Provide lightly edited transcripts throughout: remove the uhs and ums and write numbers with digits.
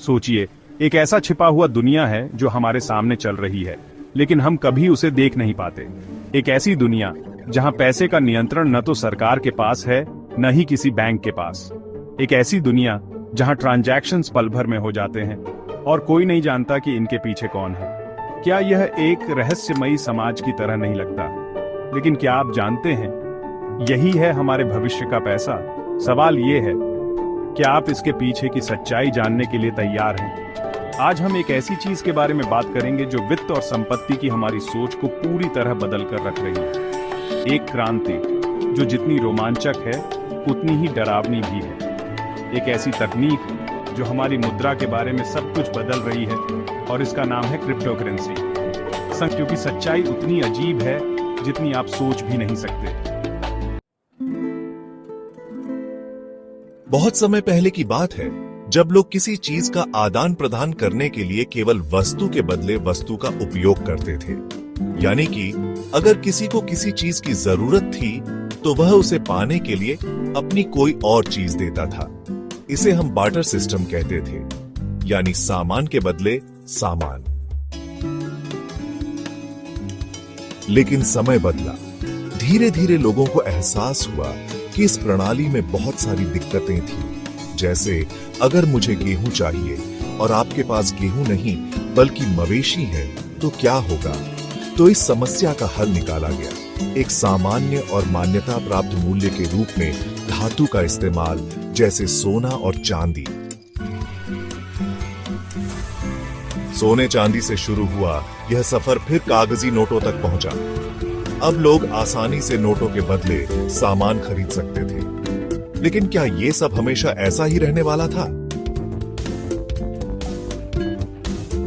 सोचिए, एक ऐसा छिपा हुआ दुनिया है जो हमारे सामने चल रही है, लेकिन हम कभी उसे देख नहीं पाते। एक ऐसी दुनिया जहां पैसे का नियंत्रण न तो सरकार के पास है, न ही किसी बैंक के पास। एक ऐसी दुनिया जहां ट्रांजैक्शंस पल भर में हो जाते हैं और कोई नहीं जानता कि इनके पीछे कौन है। क्या यह एक रहस्यमयी समाज की तरह नहीं लगता? लेकिन क्या आप जानते हैं, यही है हमारे भविष्य का पैसा। सवाल ये है, क्या आप इसके पीछे की सच्चाई जानने के लिए तैयार हैं? आज हम एक ऐसी चीज के बारे में बात करेंगे जो वित्त और संपत्ति की हमारी सोच को पूरी तरह बदल कर रख रही है। एक क्रांति जो जितनी रोमांचक है उतनी ही डरावनी भी है। एक ऐसी तकनीक जो हमारी मुद्रा के बारे में सब कुछ बदल रही है, और इसका नाम है क्रिप्टो करेंसी। क्योंकि सच्चाई उतनी अजीब है जितनी आप सोच भी नहीं सकते। बहुत समय पहले की बात है जब लोग किसी चीज का आदान प्रदान करने के लिए केवल वस्तु के बदले वस्तु का उपयोग करते थे। यानी कि अगर किसी को किसी चीज की जरूरत थी तो वह उसे पाने के लिए अपनी कोई और चीज देता था। इसे हम बार्टर सिस्टम कहते थे, यानी सामान के बदले सामान। लेकिन समय बदला। धीरे धीरे लोगों को एहसास हुआ कि इस प्रणाली में बहुत सारी दिक्कतें थी। जैसे अगर मुझे गेहूं चाहिए और आपके पास गेहूं नहीं बल्कि मवेशी है तो क्या होगा? तो इस समस्या का हल निकाला गया। एक सामान्य और मान्यता प्राप्त मूल्य के रूप में धातु का इस्तेमाल, जैसे सोना और चांदी। सोने चांदी से शुरू हुआ यह सफर फिर कागजी नोटों तक पहुंचा। अब लोग आसानी से नोटों के बदले सामान खरीद सकते थे। लेकिन क्या यह सब हमेशा ऐसा ही रहने वाला था?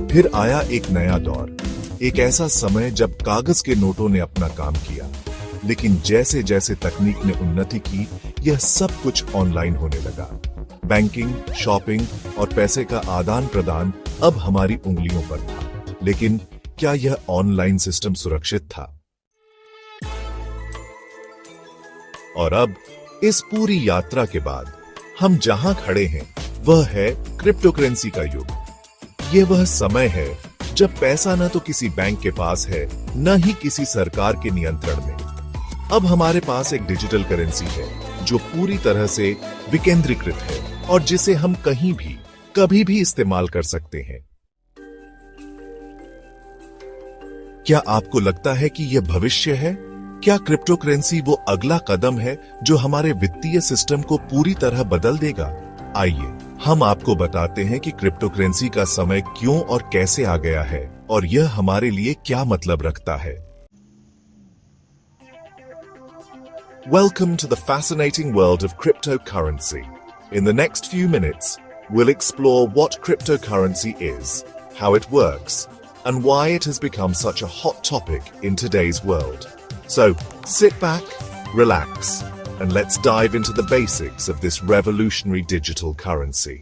फिर आया एक नया दौर, एक ऐसा समय जब कागज के नोटों ने अपना काम किया। लेकिन जैसे जैसे तकनीक ने उन्नति की, यह सब कुछ ऑनलाइन होने लगा। बैंकिंग, शॉपिंग और पैसे का आदान प्रदान अब हमारी उंगलियों पर था। लेकिन क्या यह ऑनलाइन सिस्टम सुरक्षित था? और अब इस पूरी यात्रा के बाद हम जहां खड़े हैं वह है क्रिप्टो करेंसी का युग। यह वह समय है जब पैसा न तो किसी बैंक के पास है, न ही किसी सरकार के नियंत्रण में। अब हमारे पास एक डिजिटल करेंसी है जो पूरी तरह से विकेंद्रीकृत है और जिसे हम कहीं भी कभी भी इस्तेमाल कर सकते हैं। क्या आपको लगता है कि यह भविष्य है? क्या क्रिप्टो करेंसी वो अगला कदम है जो हमारे वित्तीय सिस्टम को पूरी तरह बदल देगा? आइए हम आपको बताते हैं कि क्रिप्टो करेंसी का समय क्यों और कैसे आ गया है और यह हमारे लिए क्या मतलब रखता है। Welcome to the fascinating world of cryptocurrency. In the next few minutes, we'll explore what cryptocurrency is, how it works, and why it has become such a hot topic in today's world. So, sit back, relax, and let's dive into the basics of this revolutionary digital currency.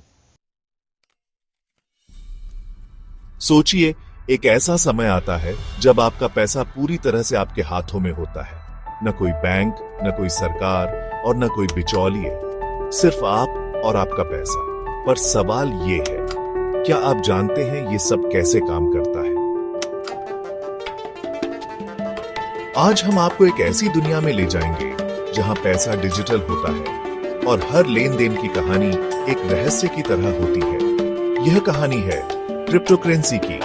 सोचिए, एक ऐसा समय आता है जब आपका पैसा पूरी तरह से आपके हाथों में होता है। न कोई बैंक, न कोई सरकार और न कोई बिचौलिए, सिर्फ आप और आपका पैसा। पर सवाल ये है, क्या आप जानते हैं ये सब कैसे काम करता है? आज हम आपको एक ऐसी दुनिया में ले जाएंगे जहां पैसा डिजिटल होता है और हर लेन देन की कहानी एक रहस्य की तरह होती है। यह कहानी है क्रिप्टो करेंसी की।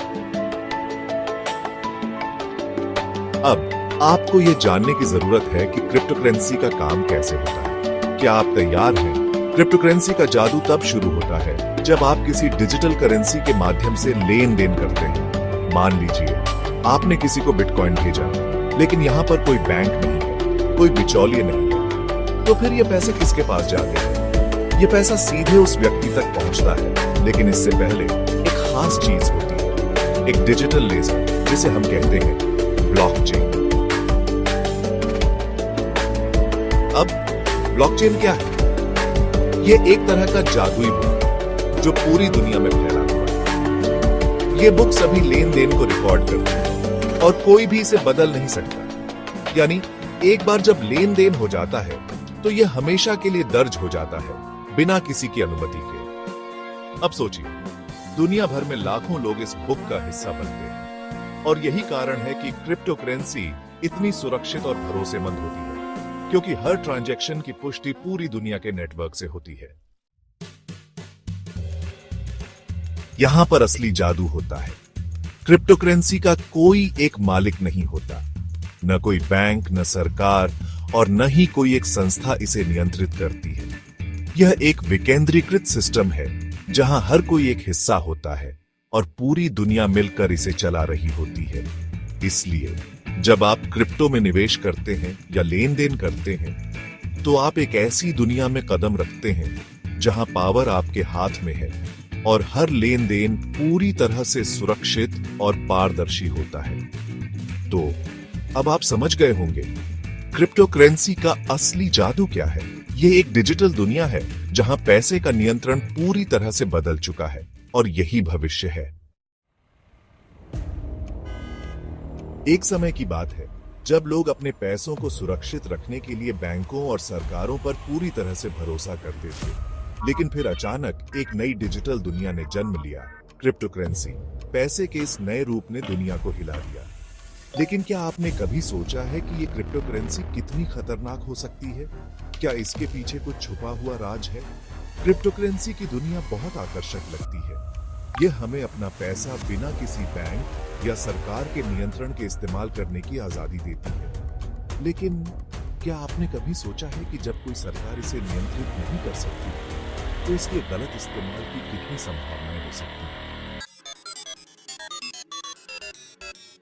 अब आपको यह जानने की जरूरत है कि क्रिप्टो करेंसी का काम कैसे होता है। क्या आप तैयार हैं? क्रिप्टो करेंसी का जादू तब शुरू होता है जब आप किसी डिजिटल करेंसी के माध्यम से लेन देन करते हैं। मान लीजिए आपने किसी को बिटकॉइन भेजा, लेकिन यहाँ पर कोई बैंक नहीं है, कोई बिचौलिए नहीं है, तो फिर ये पैसे किसके पास जाते हैं? ये पैसा सीधे उस व्यक्ति तक पहुंचता है, लेकिन इससे पहले एक खास चीज होती है, एक डिजिटल लेजर, जिसे हम कहते हैं ब्लॉकचेन। अब ब्लॉकचेन क्या है? यह एक तरह का जादुई बुक है जो पूरी दुनिया में फैला हुआ है। यह बुक सभी लेन देन को रिकॉर्ड करती है और कोई भी इसे बदल नहीं सकता। यानी एक बार जब लेन देन हो जाता है तो यह हमेशा के लिए दर्ज हो जाता है, बिना किसी की अनुमति के। अब सोचिए, दुनिया भर में लाखों लोग इस बुक का हिस्सा बनते हैं और यही कारण है कि क्रिप्टो करेंसी इतनी सुरक्षित और भरोसेमंद होती है, क्योंकि हर ट्रांजैक्शन की पुष्टि पूरी दुनिया के नेटवर्क से होती है। यहां पर असली जादू होता है। क्रिप्टो करेंसी का कोई एक मालिक नहीं होता, न कोई बैंक, न सरकार और न ही कोई एक संस्था इसे नियंत्रित करती है। यह एक विकेंद्रीकृत सिस्टम है जहां हर कोई एक हिस्सा होता है और पूरी दुनिया मिलकर इसे चला रही होती है। इसलिए जब आप क्रिप्टो में निवेश करते हैं या लेन देन करते हैं, तो आप एक ऐसी दुनिया में कदम रखते हैं जहां पावर आपके हाथ में है और हर लेन देन पूरी तरह से सुरक्षित और पारदर्शी होता है। तो अब आप समझ गए होंगे क्रिप्टो करेंसी का असली जादू क्या है। यह एक डिजिटल दुनिया है जहां पैसे का नियंत्रण पूरी तरह से बदल चुका है और यही भविष्य है। एक समय की बात है जब लोग अपने पैसों को सुरक्षित रखने के लिए बैंकों और सरकारों पर पूरी तरह से भरोसा करते थे, लेकिन फिर अचानक एक नई डिजिटल दुनिया ने जन्म लिया, क्रिप्टो करेंसी। पैसे के इस नए रूप ने दुनिया को हिला दिया। लेकिन क्या आपने कभी सोचा है कि ये क्रिप्टो करेंसी कितनी खतरनाक हो सकती है? क्या इसके पीछे कुछ छुपा हुआ राज है? क्रिप्टो करेंसी की दुनिया बहुत आकर्षक लगती है। यह हमें अपना पैसा बिना किसी बैंक या सरकार के नियंत्रण के इस्तेमाल करने की आजादी देती है। लेकिन क्या आपने कभी सोचा है कि जब कोई सरकार इसे नियंत्रित नहीं कर सकती, तो इसके गलत इस्तेमाल की कितनी संभावनाएं हो सकती हैं?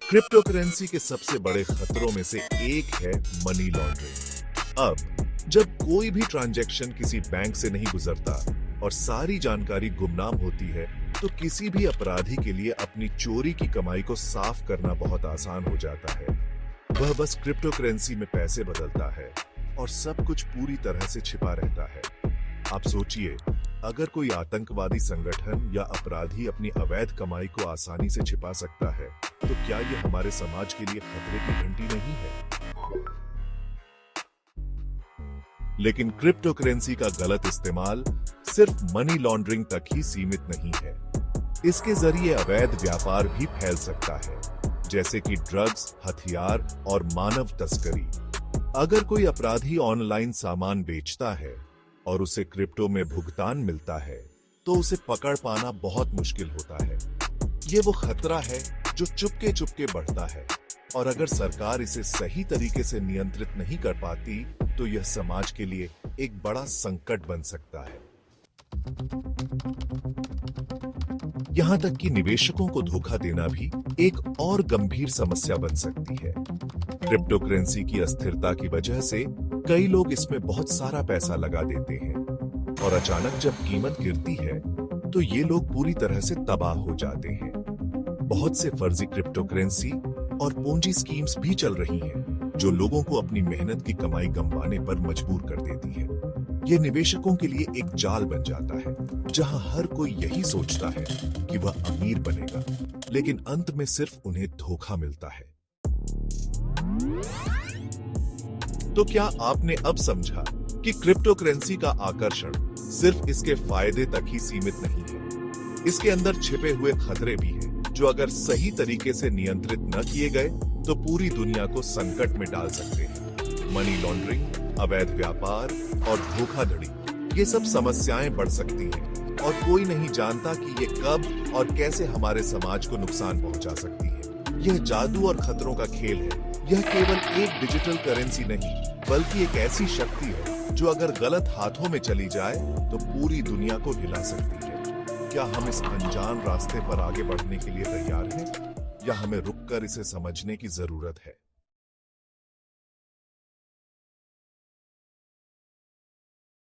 क्रिप्टो करेंसी के सबसे बड़े खतरों में से एक है मनी लॉन्ड्रिंग। अब जब कोई भी ट्रांजैक्शन किसी बैंक से नहीं गुजरता और सारी जानकारी गुमनाम होती है, तो किसी भी अपराधी के लिए अपनी चोरी की कमाई को साफ करना बहुत आसान हो जाता है। वह बस क्रिप्टो करेंसी में पैसे बदलता है और सब कुछ पूरी तरह से छिपा रहता है। आप सोचिए, अगर कोई आतंकवादी संगठन या अपराधी अपनी अवैध कमाई को आसानी से छिपा सकता है, तो क्या यह हमारे समाज के लिए खतरे की घंटी नहीं है? लेकिन क्रिप्टो करेंसी का गलत इस्तेमाल सिर्फ मनी लॉन्ड्रिंग तक ही सीमित नहीं है। इसके जरिए अवैध व्यापार भी फैल सकता है, जैसे कि ड्रग्स, हथियार और मानव तस्करी। अगर कोई अपराधी ऑनलाइन सामान बेचता है और उसे क्रिप्टो में भुगतान मिलता है, तो उसे पकड़ पाना बहुत मुश्किल होता है। ये वो खतरा है जो चुपके चुपके बढ़ता है, और अगर सरकार इसे सही तरीके से नियंत्रित नहीं कर पाती, तो यह समाज के लिए एक बड़ा संकट बन सकता है। यहां तक कि निवेशकों को धोखा देना भी एक और गंभीर समस्या बन सकती है। क्रिप्टो करेंसी की अस्थिरता की वजह से कई लोग इसमें बहुत सारा पैसा लगा देते हैं, और अचानक जब कीमत गिरती है, तो ये लोग पूरी तरह से तबाह हो जाते हैं। बहुत से फर्जी क्रिप्टो करेंसी और पूंजी स्कीम्स भी चल रही हैं, जो लोगों को अपनी मेहनत की कमाई गंवाने पर मजबूर कर देती है। यह निवेशकों के लिए एक जाल बन जाता है, जहां हर कोई यही सोचता है कि वह अमीर बनेगा, लेकिन अंत में सिर्फ उन्हें धोखा मिलता है। तो क्या आपने अब समझा कि क्रिप्टो करेंसी का आकर्षण सिर्फ इसके फायदे तक ही सीमित नहीं है? इसके अंदर छिपे हुए खतरे भी हैं, जो अगर सही तरीके से नियंत्रित न किए गए, तो पूरी दुनिया को संकट में डाल सकते हैं। मनी लॉन्ड्रिंग, अवैध व्यापार और धोखाधड़ी, ये सब समस्याएं बढ़ सकती हैं, और कोई नहीं जानता कि ये कब और कैसे हमारे समाज को नुकसान पहुंचा सकती है। यह जादू और खतरों का खेल है। यह केवल एक डिजिटल करेंसी नहीं, बल्कि एक ऐसी शक्ति है जो अगर गलत हाथों में चली जाए, तो पूरी दुनिया को हिला सकती है। क्या हम इस अनजान रास्ते पर आगे बढ़ने के लिए तैयार हैं, या हमें रुककर इसे समझने की जरूरत है?